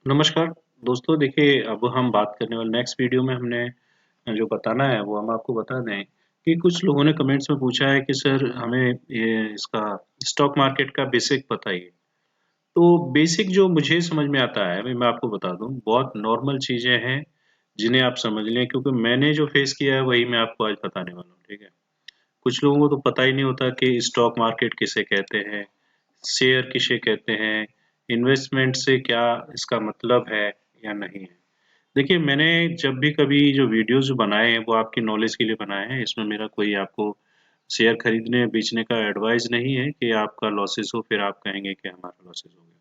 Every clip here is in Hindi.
नमस्कार दोस्तों, देखिए अब हम बात करने वाले नेक्स्ट वीडियो में हमने जो बताना है वो हम आपको बता दें कि कुछ लोगों ने कमेंट्स में पूछा है कि सर हमें ये इसका स्टॉक मार्केट का बेसिक बताइए। तो बेसिक जो मुझे समझ में आता है मैं आपको बता दूं, बहुत नॉर्मल चीजें हैं जिन्हें आप समझ लें, क्योंकि मैंने जो फेस किया है वही मैं आपको आज बताने वाला हूँ। ठीक है, कुछ लोगों को तो पता ही नहीं होता कि स्टॉक मार्केट किसे कहते हैं, शेयर किसे कहते हैं, इन्वेस्टमेंट से क्या इसका मतलब है या नहीं है। देखिए, मैंने जब भी कभी जो वीडियोज़ बनाए हैं वो आपकी नॉलेज के लिए बनाए हैं। इसमें मेरा कोई आपको शेयर खरीदने बेचने का एडवाइस नहीं है कि आपका लॉसेस हो फिर आप कहेंगे कि हमारा लॉसेस हो गया।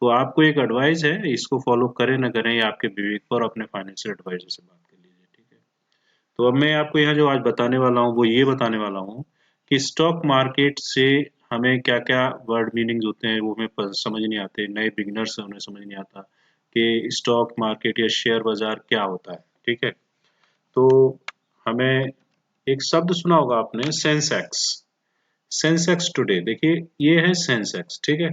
तो आपको एक एडवाइस है, इसको फॉलो करें ना करें ये आपके विवेक पर, अपने फाइनेंशियल एडवाइजर से बात कर लीजिए। ठीक है, तो अब मैं आपको यहाँ जो आज बताने वाला हूँ वो ये बताने वाला हूँ कि स्टॉक मार्केट से हमें क्या-क्या वर्ड मीनिंग्स होते हैं वो हमें समझ नहीं आते। नए बिगिनर्स हैं उन्हें समझ नहीं आता कि स्टॉक मार्केट या शेयर बाजार क्या होता है। ठीक है, तो हमें एक शब्द सुना होगा आपने, सेंसेक्स। सेंसेक्स टुडे, देखिए ये है सेंसेक्स। ठीक है,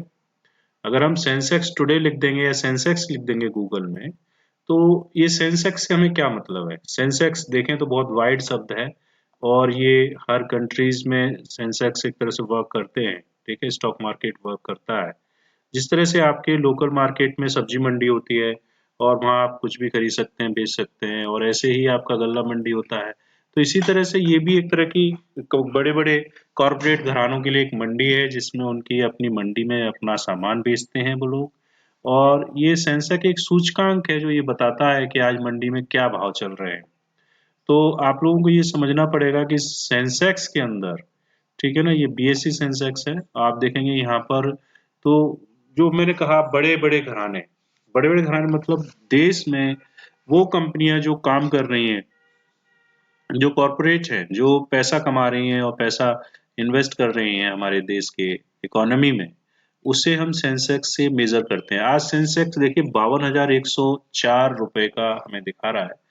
अगर हम सेंसेक्स टुडे लिख देंगे या सेंसेक्स लिख देंगे गूगल में, तो ये सेंसेक्स से हमें क्या मतलब है। सेंसेक्स देखें तो बहुत वाइड शब्द है और ये हर कंट्रीज में सेंसेक्स एक तरह से वर्क करते हैं। ठीक है, स्टॉक मार्केट वर्क करता है जिस तरह से आपके लोकल मार्केट में सब्जी मंडी होती है और वहाँ आप कुछ भी खरीद सकते हैं, बेच सकते हैं, और ऐसे ही आपका गल्ला मंडी होता है। तो इसी तरह से ये भी एक तरह की बड़े-बड़े कॉर्पोरेट घरानों के लिए एक मंडी है जिसमें उनकी अपनी मंडी में अपना सामान बेचते हैं वो लोग। और ये सेंसेक्स एक सूचकांक है जो ये बताता है कि आज मंडी में क्या भाव चल रहे हैं। तो आप लोगों को ये समझना पड़ेगा कि सेंसेक्स के अंदर, ठीक है ना, ये बीएससी सेंसेक्स है। आप देखेंगे यहाँ पर, तो जो मैंने कहा बड़े-बड़े घराने मतलब देश में वो कंपनियां जो काम कर रही हैं, जो कॉरपोरेट हैं, जो पैसा कमा रही हैं और पैसा इन्वेस्ट कर रही हैं हमारे देश के इकोनॉमी में, उसे हम सेंसेक्स से मेजर करते हैं। आज सेंसेक्स देखिए 52,104 रुपए का हमें दिखा रहा है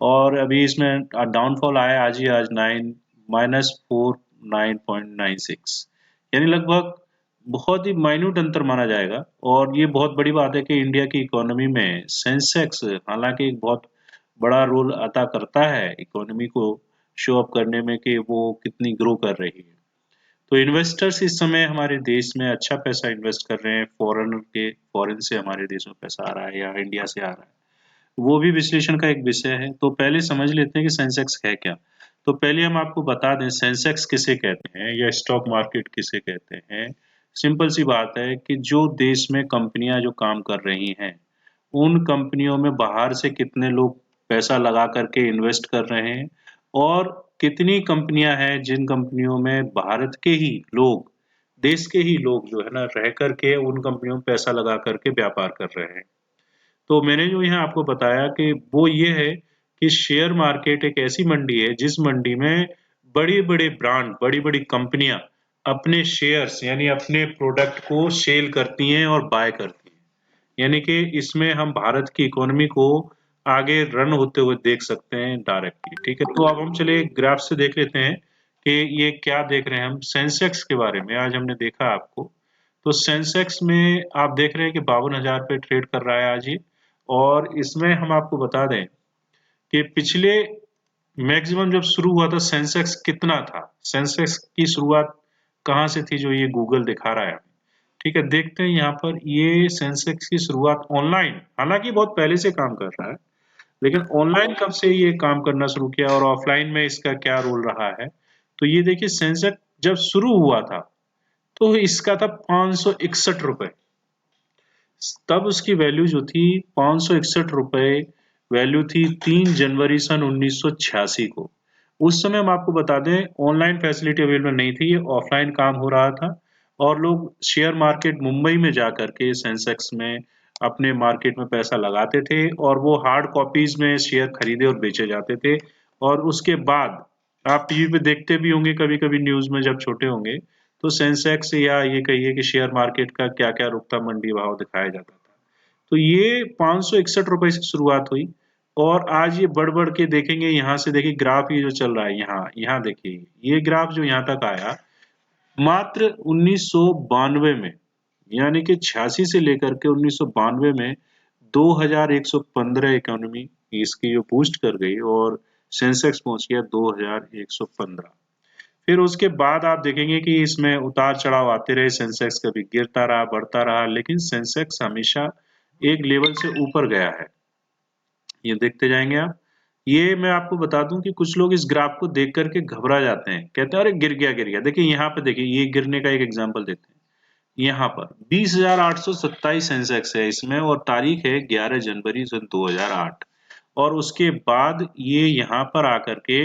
और अभी इसमें डाउनफॉल आया आज ही, आज 9 -49.96, यानी लगभग बहुत ही माइन्यूट अंतर माना जाएगा। और ये बहुत बड़ी बात है कि इंडिया की इकोनॉमी में सेंसेक्स हालांकि एक बहुत बड़ा रोल अदा करता है इकोनॉमी को शो अप करने में कि वो कितनी ग्रो कर रही है। तो इन्वेस्टर्स इस समय हमारे देश में अच्छा पैसा इन्वेस्ट कर रहे हैं, फॉरेन से हमारे देश में पैसा आ रहा है या इंडिया से आ रहा है, वो भी विश्लेषण का एक विषय है। तो पहले समझ लेते हैं कि सेंसेक्स है क्या। तो पहले हम आपको बता दें सेंसेक्स किसे कहते हैं या स्टॉक मार्केट किसे कहते हैं। सिंपल सी बात है कि जो देश में कंपनियां जो काम कर रही हैं, उन कंपनियों में बाहर से कितने लोग पैसा लगा करके इन्वेस्ट कर रहे हैं, और कितनी कंपनियां हैं जिन कंपनियों में भारत के ही लोग, देश के ही लोग जो है ना रह करके उन कंपनियों में पैसा लगा करके व्यापार कर रहे हैं। तो मैंने जो यहाँ आपको बताया कि वो ये है कि शेयर मार्केट एक ऐसी मंडी है जिस मंडी में बड़ी-बड़ी ब्रांड, बड़ी-बड़ी कंपनियां अपने शेयर्स यानी अपने प्रोडक्ट को सेल करती हैं और बाय करती हैं। यानी कि इसमें हम भारत की इकोनॉमी को आगे रन होते हुए देख सकते हैं डायरेक्टली। ठीक है, तो अब हम चलिए ग्राफ से देख लेते हैं कि ये क्या देख रहे हैं हम सेंसेक्स के बारे में। आज हमने देखा आपको, तो सेंसेक्स में आप देख रहे हैं कि 52,000 पे ट्रेड कर रहा है आज ये। और इसमें हम आपको बता दें कि पिछले मैक्सिमम जब शुरू हुआ था सेंसेक्स कितना था, सेंसेक्स की शुरुआत कहाँ से थी जो ये गूगल दिखा रहा है। ठीक है, देखते हैं यहाँ पर ये सेंसेक्स की शुरुआत ऑनलाइन, हालांकि बहुत पहले से काम कर रहा है, लेकिन ऑनलाइन कब से ये काम करना शुरू किया और ऑफलाइन में इसका क्या रोल रहा है। तो ये देखिए सेंसेक्स जब शुरू हुआ था तो इसका था 561 रुपए, तब उसकी वैल्यू जो थी 561 रुपए वैल्यू थी 3 जनवरी सन 1986 को। उस समय हम आपको बता दें ऑनलाइन फैसिलिटी अवेलेबल नहीं थी, ये ऑफलाइन काम हो रहा था और लोग शेयर मार्केट मुंबई में जा करके सेंसेक्स में अपने मार्केट में पैसा लगाते थे और वो हार्ड कॉपीज में शेयर खरीदे और बेचे जाते थे। और उसके बाद आप टीवी पे देखते भी होंगे कभी कभी न्यूज में जब छोटे होंगे, तो सेंसेक्स या ये कहिए कि शेयर मार्केट का क्या क्या रुकता मंडी भाव दिखाया जाता था। तो ये 561 रुपए से शुरुआत हुई और आज ये बढ़ बढ़ के देखेंगे, यहाँ से देखिए ग्राफ ये जो चल रहा है, यहाँ यहाँ देखिए ये ग्राफ जो यहाँ तक आया मात्र 1992 में, यानी कि 86 से लेकर के 1992 में 2115 इकोनॉमी इसकी जो बूस्ट कर गई और सेंसेक्स पहुंच गया 2115। फिर उसके बाद आप देखेंगे कि इसमें उतार चढ़ाव आते रहे, सेंसेक्स कभी गिरता रहा, बढ़ता रहा, लेकिन सेंसेक्स हमेशा एक लेवल से ऊपर गया है। ये देखते जाएंगे आप। ये मैं आपको बता दूं कि कुछ लोग इस ग्राफ को देख करके घबरा जाते हैं, कहते हैं अरे गिर गया गिर गया। देखिए यहाँ पे, देखिए ये गिरने का एक एग्जांपल देते हैं। यहाँ पर 20,827 सेंसेक्स है इसमें और तारीख है 11 जनवरी सन 2008। और उसके बाद ये यहाँ पर आकर के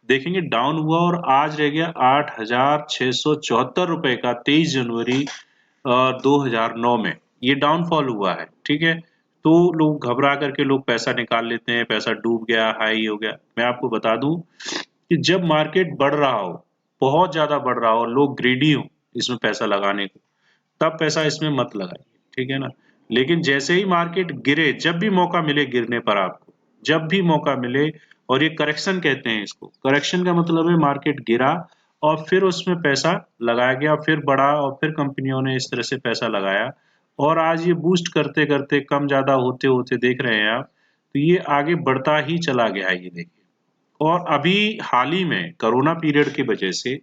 देखेंगे डाउन हुआ और आज रह गया 8,674 रुपए का 23 जनवरी 2009 में। ये डाउनफॉल हुआ है, ठीक है। तो लोग घबरा करके लोग पैसा निकाल लेते हैं, पैसा डूब गया, हाई हो गया। मैं आपको बता दूं कि जब मार्केट बढ़ रहा हो, बहुत ज्यादा बढ़ रहा हो, लोग ग्रीडी हो इसमें पैसा लगाने को, तब पैसा इसमें मत लगाइए, ठीक है ना। लेकिन जैसे ही मार्केट गिरे, जब भी मौका मिले गिरने पर आपको, जब भी मौका मिले, और ये करेक्शन कहते हैं इसको, करेक्शन का मतलब है मार्केट गिरा और फिर उसमें पैसा लगाया गया, फिर बढ़ा और फिर कंपनियों ने इस तरह से पैसा लगाया और आज ये बूस्ट करते करते कम ज्यादा होते होते देख रहे हैं आप, तो ये आगे बढ़ता ही चला गया है, ये देखिए। और अभी हाल ही में कोरोना पीरियड की वजह से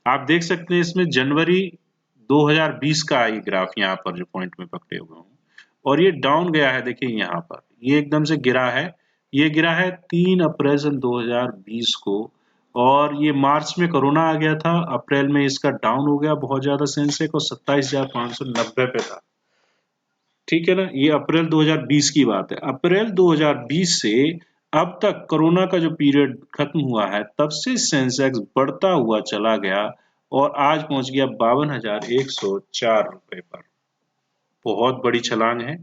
आप देख सकते हैं इसमें जनवरी 2020 का ये ग्राफ यहाँ पर जो पॉइंट में पकड़े हुए हूँ, और ये डाउन गया है। देखिए यहाँ पर ये एकदम से गिरा है, ये गिरा है 3 अप्रैल सन 2020 को, और ये मार्च में कोरोना आ गया था, अप्रैल में इसका डाउन हो गया बहुत ज्यादा, सेंसेक्स को 27,590 पे था, ठीक है ना। ये अप्रैल 2020 की बात है। अप्रैल 2020 से अब तक कोरोना का जो पीरियड खत्म हुआ है, तब से सेंसेक्स बढ़ता हुआ चला गया और आज पहुंच गया 52,104 रुपए पर। बहुत बड़ी छलांग है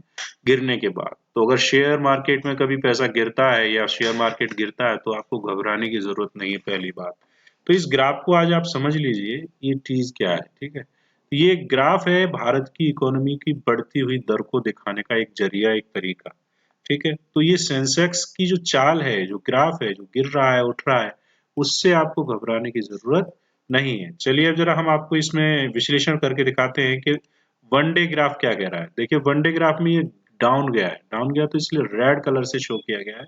गिरने के बाद। तो अगर शेयर मार्केट में कभी पैसा गिरता है या शेयर मार्केट गिरता है तो आपको घबराने की जरूरत नहीं है, पहली बात। तो इस ग्राफ को आज आप समझ लीजिए ये चीज क्या है, ठीक है। ये ग्राफ है भारत की इकोनॉमी की बढ़ती हुई दर को दिखाने का एक जरिया, एक तरीका, ठीक है। तो ये सेंसेक्स की जो चाल है, जो ग्राफ है, जो गिर रहा है उठ रहा है, उससे आपको घबराने की जरूरत नहीं है। चलिए अब जरा हम आपको इसमें विश्लेषण करके दिखाते हैं कि वन डे ग्राफ क्या कह रहा है। देखिए वन डे ग्राफ में ये डाउन गया है, डाउन गया तो इसलिए रेड कलर से शो किया गया है।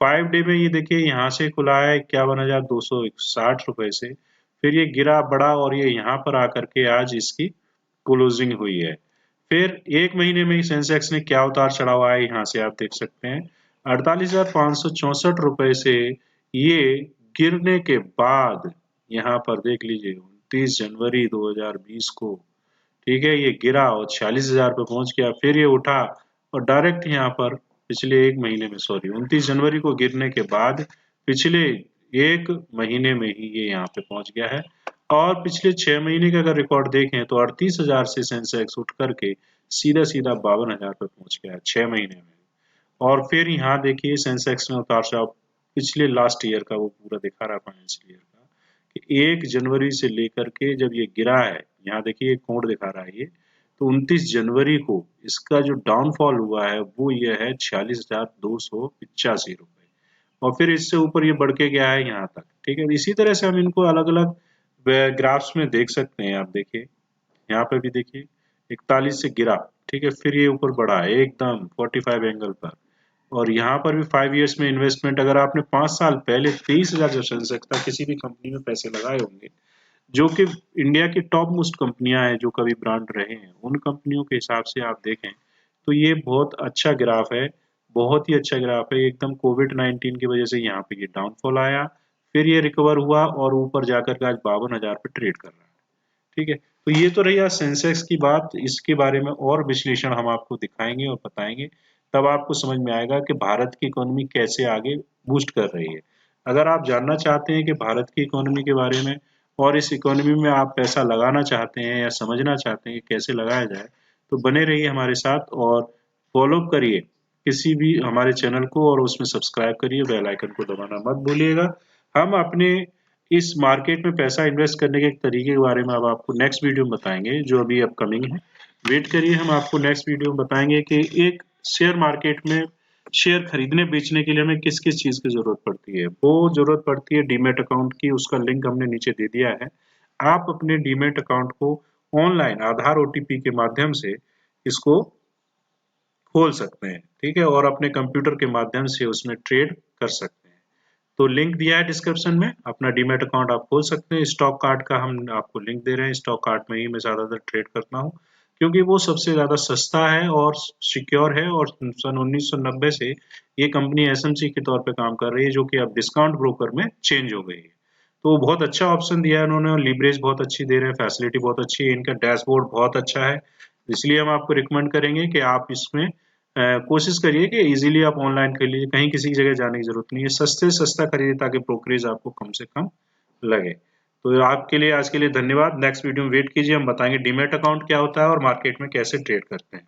5 डे में ये देखिए यहाँ से खुला है 51,260 रुपए से, फिर ये गिरा बढ़ा और ये यहाँ पर आकर के आज इसकी क्लोजिंग हुई है। फिर एक महीने में सेंसेक्स ने क्या उतार चढ़ाव आया, यहाँ से आप देख सकते हैं। 48,564 रुपए से ये गिरने के बाद यहाँ पर देख लीजिए 29 जनवरी 2020 को, ठीक है, ये गिरा और 46,000 पे पहुंच गया, फिर ये उठा और डायरेक्ट यहाँ पर पिछले एक महीने में, सॉरी 29 जनवरी को गिरने के बाद पिछले एक महीने में ही ये यहाँ पे पहुंच गया है। और पिछले 6 महीने का अगर रिकॉर्ड देखें तो 38,000 से सेंसेक्स उठ करके सीधा सीधा 52,000 पे पहुंच गया है 6 महीने में। और फिर यहाँ देखिए सेंसेक्स में उतार चढ़ाव पिछले लास्ट ईयर का वो पूरा दिखा रहा है, फाइनेंशियल ईयर का, कि 1 जनवरी से लेकर के जब ये गिरा है, यहाँ देखिए कोण दिखा रहा है ये, तो 29 जनवरी को इसका जो डाउनफॉल हुआ है वो ये है 46,285 रुपए, और फिर इससे ऊपर ये बढ़ के गया है यहाँ तक, ठीक है। इसी तरह से हम इनको अलग अलग ग्राफ्स में देख सकते हैं। आप देखिए यहाँ पे भी देखिए 41 से गिरा, ठीक है, फिर ये ऊपर बढ़ा है एकदम 45 एंगल पर, और यहाँ पर भी 5 इयर्स में इन्वेस्टमेंट, अगर आपने 5 साल पहले 23,000 जब सेंसेक्स था किसी भी कंपनी में पैसे लगाए होंगे, जो कि इंडिया की टॉप मोस्ट कंपनियां हैं जो कभी ब्रांड रहे हैं, उन कंपनियों के हिसाब से आप देखें तो ये बहुत अच्छा ग्राफ है, बहुत ही अच्छा ग्राफ है एकदम। कोविड-19 की वजह से यहाँ पे ये डाउनफॉल आया, फिर ये रिकवर हुआ और ऊपर जाकर के आज 52,000 पे ट्रेड कर रहा है, ठीक है। तो ये तो रही आज सेंसेक्स की बात, इसके बारे में और विश्लेषण हम आपको दिखाएंगे और बताएंगे, तब आपको समझ में आएगा कि भारत की इकोनॉमी कैसे आगे बूस्ट कर रही है। अगर आप जानना चाहते हैं कि भारत की इकोनॉमी के बारे में और इस इकोनॉमी में आप पैसा लगाना चाहते हैं या समझना चाहते हैं कि कैसे लगाया जाए, तो बने रहिए हमारे साथ और फॉलो करिए किसी भी हमारे चैनल को और उसमें सब्सक्राइब करिए, बेल आइकन को दबाना मत भूलिएगा। हम अपने इस मार्केट में पैसा इन्वेस्ट करने के एक तरीके के बारे में अब आपको नेक्स्ट वीडियो में बताएंगे, जो अभी अपकमिंग है। वेट करिए, हम आपको नेक्स्ट वीडियो में बताएंगे कि एक शेयर मार्केट में शेयर खरीदने बेचने के लिए हमें किस किस चीज की जरूरत पड़ती है। वो जरूरत पड़ती है डीमेट अकाउंट की, उसका लिंक हमने नीचे दे दिया है। आप अपने डीमेट अकाउंट को ऑनलाइन आधार ओटीपी के माध्यम से इसको खोल सकते हैं, ठीक है, और अपने कंप्यूटर के माध्यम से उसमें ट्रेड कर सकते हैं। तो लिंक दिया है डिस्क्रिप्शन में, अपना डीमैट अकाउंट आप खोल सकते हैं। स्टॉक कार्ड का हम आपको लिंक दे रहे हैं, स्टॉक कार्ड में ही मैं ज़्यादातर ट्रेड करता हूँ, क्योंकि वो सबसे ज़्यादा सस्ता है और सिक्योर है, और सन 1990 से ये कंपनी एसएमसी के तौर पे काम कर रही है, जो कि अब डिस्काउंट ब्रोकर में चेंज हो गई है। तो बहुत अच्छा ऑप्शन दिया है उन्होंने, और लीवरेज बहुत अच्छी दे रहे हैं, फैसिलिटी बहुत अच्छी है, इनका डैशबोर्ड बहुत अच्छा है। इसलिए हम आपको रिकमेंड करेंगे कि आप इसमें कोशिश करिए कि इजीली आप ऑनलाइन कर लीजिए, कहीं किसी की जगह जाने की जरूरत नहीं है, सस्ते से सस्ता खरीदिए ताकि ब्रोकरेज आपको कम से कम लगे। तो आपके लिए आज के लिए धन्यवाद। नेक्स्ट वीडियो में वेट कीजिए, हम बताएंगे डीमैट अकाउंट क्या होता है और मार्केट में कैसे ट्रेड करते हैं।